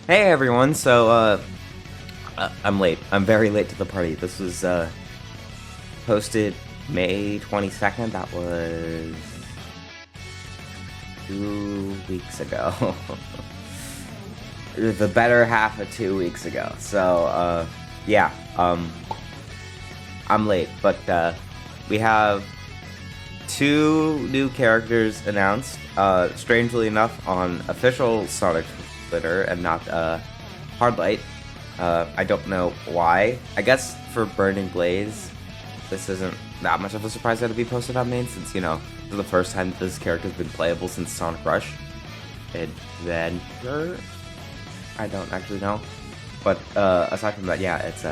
Hey everyone, I'm late. I'm very late to the party. This was posted May 22nd. That was 2 weeks ago. The better half of 2 weeks ago. Yeah, I'm late, but we have two new characters announced, strangely enough, on official Sonic Twitter and not Hardlight. I don't know why. I guess for Burning Blaze, this isn't that much of a surprise that it'd be posted on main, since, this is the first time this character's been playable since Sonic Rush Adventure? I don't actually know. But aside from that, yeah, it's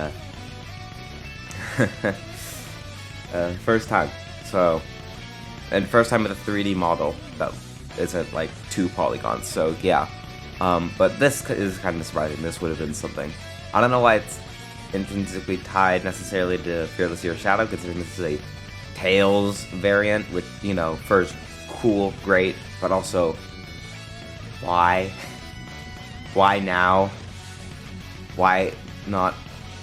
first time. And first time with a 3D model that isn't like 2 polygons. So yeah. But this is kind of surprising. This would have been something. I don't know why it's intrinsically tied necessarily to Fearless Zero Shadow, considering this is a Tails variant, which, first, cool, great, but also, why? Why now? Why not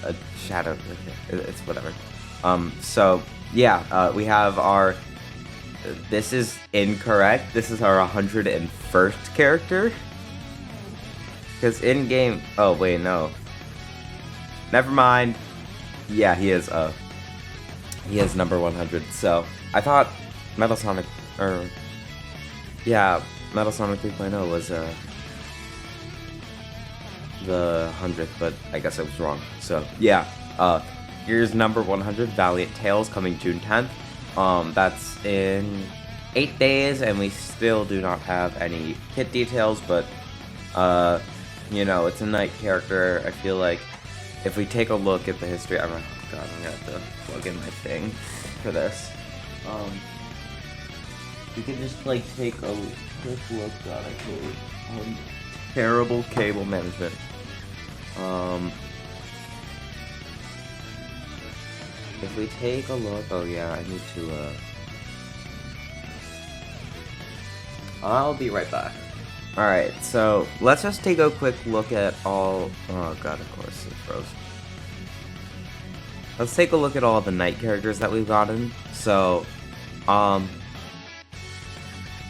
a Shadow? It's whatever. We have our... This is incorrect. This is our 101st character. Because in-game... Oh, wait, no. Never mind. Yeah, he is number 100. So, I thought Metal Sonic... Metal Sonic 3.0 was, the 100th, but I guess I was wrong. So, yeah. Here's number 100, Valiant Tails, coming June 10th. That's in 8 days, and we still do not have any kit details, but, it's a night character. I feel like if we take a look at the history, I'm gonna have to plug in my thing for this. You can just, take a quick look at it. Terrible cable management. If we take a look, oh yeah, I need to, I'll be right back. Alright, so let's just take a quick look at all, oh god, of course, it froze. Let's take a look at all the night characters that we've gotten. So,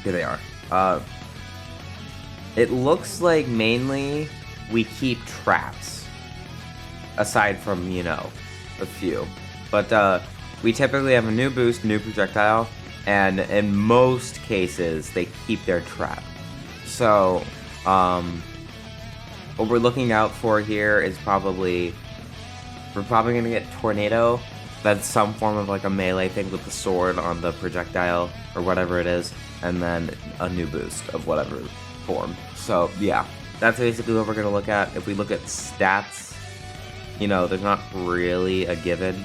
here they are. It looks like mainly we keep traps, aside from, a few. But we typically have a new boost, new projectile, and in most cases, they keep their trap. So, what we're looking out for here is we're probably going to get Tornado. That's some form of a melee thing with the sword on the projectile, or whatever it is, and then a new boost of whatever form. So, yeah, that's basically what we're going to look at. If we look at stats, there's not really a given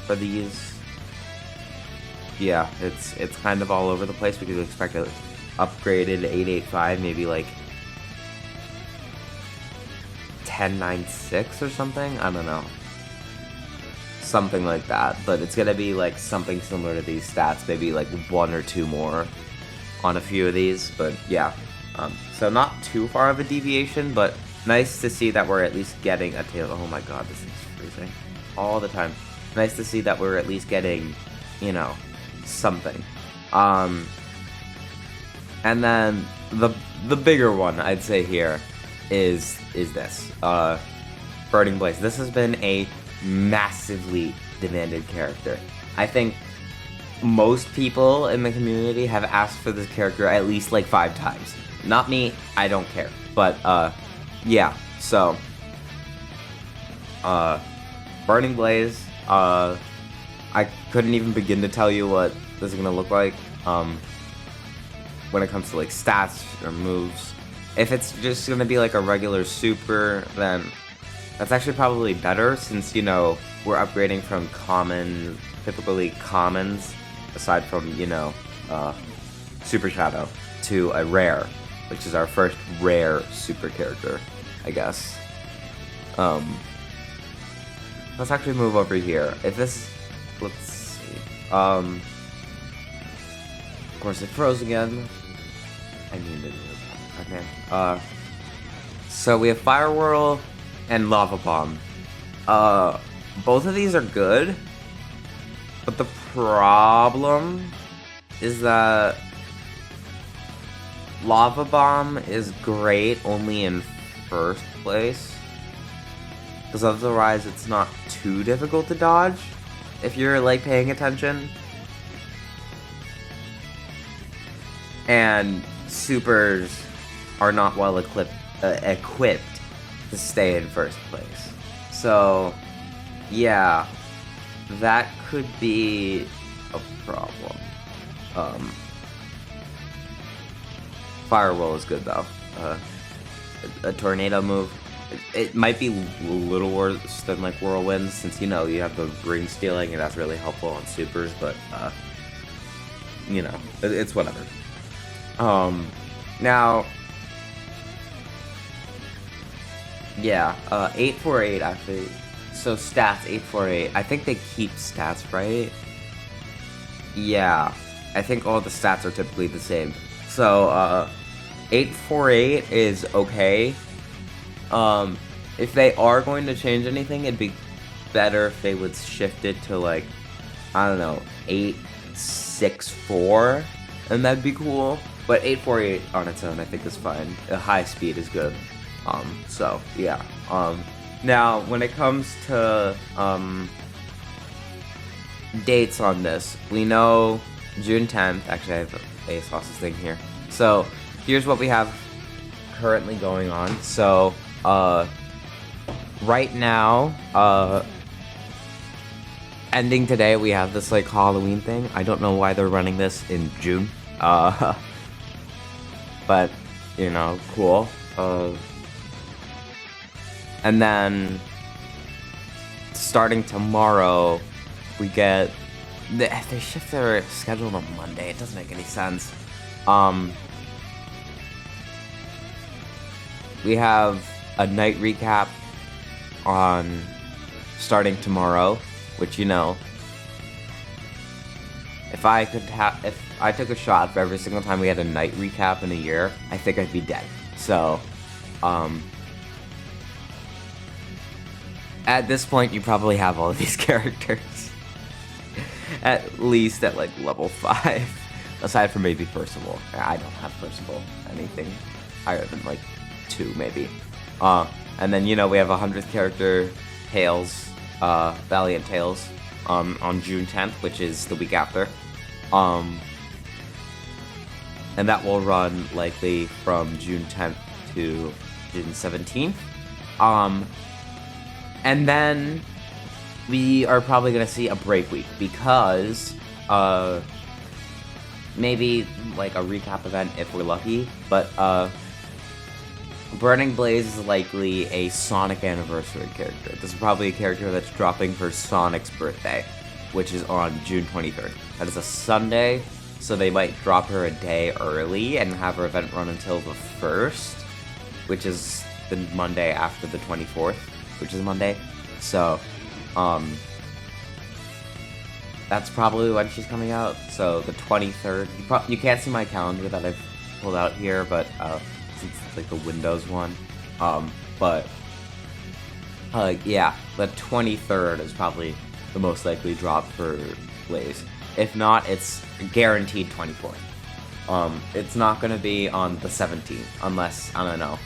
for these. Yeah, it's kind of all over the place. We could expect a upgraded 885, maybe 1096 or something. I don't know, something like that. But it's gonna be something similar to these stats, maybe 1 or 2 more on a few of these. But yeah, so not too far of a deviation, but nice to see that we're at least getting a tail. Oh my god, this is freezing all the time. Nice to see that we're at least getting, something. And then the bigger one I'd say here is this Burning Blaze. This has been a massively demanded character. I think most people in the community have asked for this character at least 5 times. Not me, I don't care. But yeah, so Burning Blaze, I couldn't even begin to tell you what this is gonna look like when it comes to stats or moves. If it's just gonna be a regular super, then that's actually probably better, since we're upgrading from typically commons, aside from Super Shadow, to a rare, which is our first rare super character, I guess. Let's actually move over here. Let's see. Of course it froze again. I need to do it. Okay. So we have Fire Whirl and Lava Bomb. Both of these are good, but the problem is that Lava Bomb is great only in first place, because otherwise it's not too difficult to dodge if you're like paying attention. And supers are not well equipped to stay in first place. So yeah, that could be a problem. Firewall is good though. A tornado move. It might be a little worse than like Whirlwind, since you know you have the ring stealing and that's really helpful on supers, but you know, it's whatever. Now, yeah, 848 actually. So stats 848. I think they keep stats, right? Yeah, I think all the stats are typically the same. So 848 is okay. If they are going to change anything, it'd be better if they would shift it to like, I don't know, 864, and that'd be cool. But 848 on its own, I think, is fine. A high speed is good. So yeah. Now when it comes to dates on this, we know June 10th. Actually, I have a Sauce's thing here. So here's what we have currently going on. So right now, ending today, we have this like Halloween thing. I don't know why they're running this in June. But you know, cool. And then starting tomorrow, we get they shift their schedule to Monday. It doesn't make any sense. We have a night recap on starting tomorrow, which, you know, if I took a shot for every single time we had a night recap in a year, I think I'd be dead. So, at this point, you probably have all of these characters. At least at, like, level 5. Aside from maybe Percival. I don't have Percival. Anything higher than, like, 2, maybe. And then, you know, we have 100th character Tales, Valiant Tales, on June 10th, which is the week after. And that will run likely from June 10th to June 17th. And then we are probably going to see a break week because maybe like a recap event if we're lucky, but Burning Blaze is likely a Sonic anniversary character. This is probably a character that's dropping for Sonic's birthday, which is on June 23rd. That is a Sunday, so they might drop her a day early and have her event run until the 1st, which is the Monday after the 24th, which is Monday. So, that's probably when she's coming out. So the 23rd, you can't see my calendar that I've pulled out here, but since it's like the Windows one, yeah, the 23rd is probably the most likely drop for Blaze. If not, it's guaranteed 24th. It's not gonna be on the 17th unless, I don't know,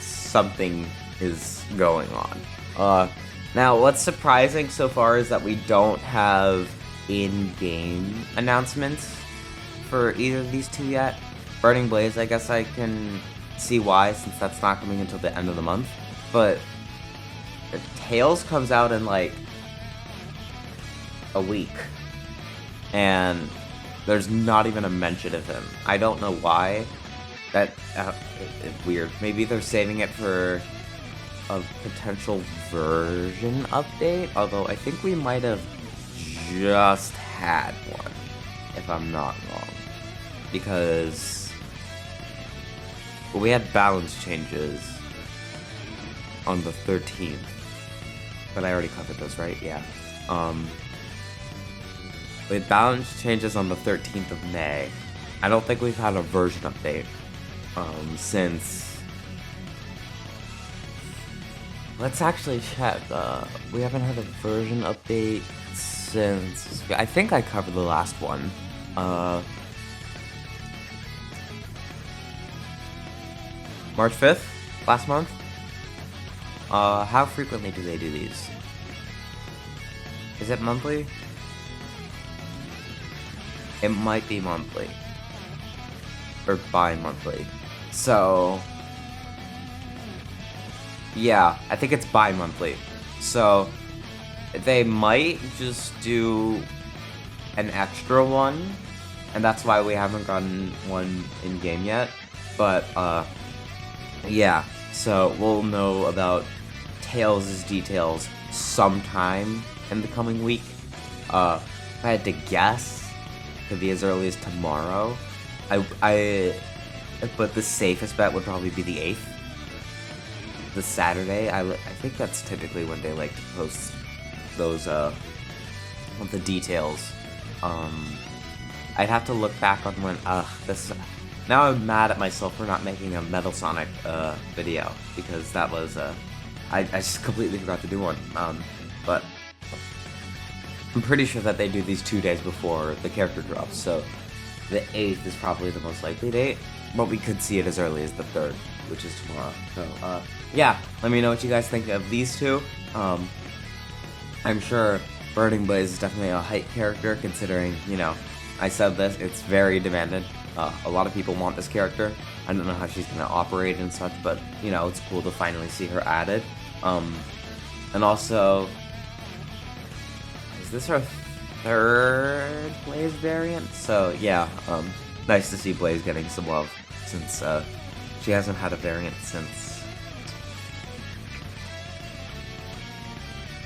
something is going on. Now, what's surprising so far is that we don't have in-game announcements for either of these two yet. Burning Blaze, I guess I can see why, since that's not coming until the end of the month. But Tails comes out in like a week, and there's not even a mention of him. I don't know why. It's weird. Maybe they're saving it for a potential version update, although I think we might have just had one, if I'm not wrong, because we had balance changes on the 13th, but I already covered those, right? Yeah. We had balance changes on the 13th of May. I don't think we've had a version update since... Let's actually check. We haven't had a version update since... I think I covered the last one. March 5th? Last month? How frequently do they do these? Is it monthly? It might be monthly. Or bi-monthly. So... yeah, I think it's bi-monthly. So, they might just do an extra one, and that's why we haven't gotten one in-game yet. But, yeah, so we'll know about Tails' details sometime in the coming week. If I had to guess, it could be as early as tomorrow. But the safest bet would probably be the 8th. The Saturday. I think that's typically when they like to post those, the details. I'd have to look back on when, now I'm mad at myself for not making a Metal Sonic, video, because that was, I just completely forgot to do one, but I'm pretty sure that they do these 2 days before the character drops, so the 8th is probably the most likely date, but we could see it as early as the 3rd, which is tomorrow, so, yeah, let me know what you guys think of these two. I'm sure Burning Blaze is definitely a hype character, considering, you know, I said this, it's very demanded. A lot of people want this character. I don't know how she's gonna operate and such, but, you know, it's cool to finally see her added. And also, is this our 3rd Blaze variant? So, yeah, nice to see Blaze getting some love, since, she hasn't had a variant since...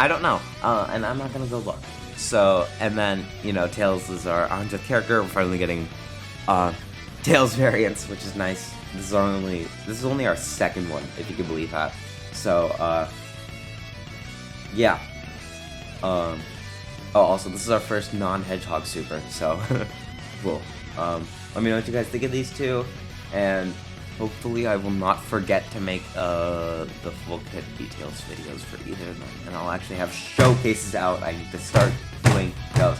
I don't know, and I'm not gonna go look. So, and then, you know, Tails is our 100th character. We're finally getting, Tails variants, which is nice. This is only our 2nd one, if you can believe that. So, yeah. Oh, also, this is our first non-Hedgehog Super, so, cool. Let me know what you guys think of these two, and hopefully I will not forget to make, the full kit details videos for either of them, and I'll actually have showcases out. I need to start doing those.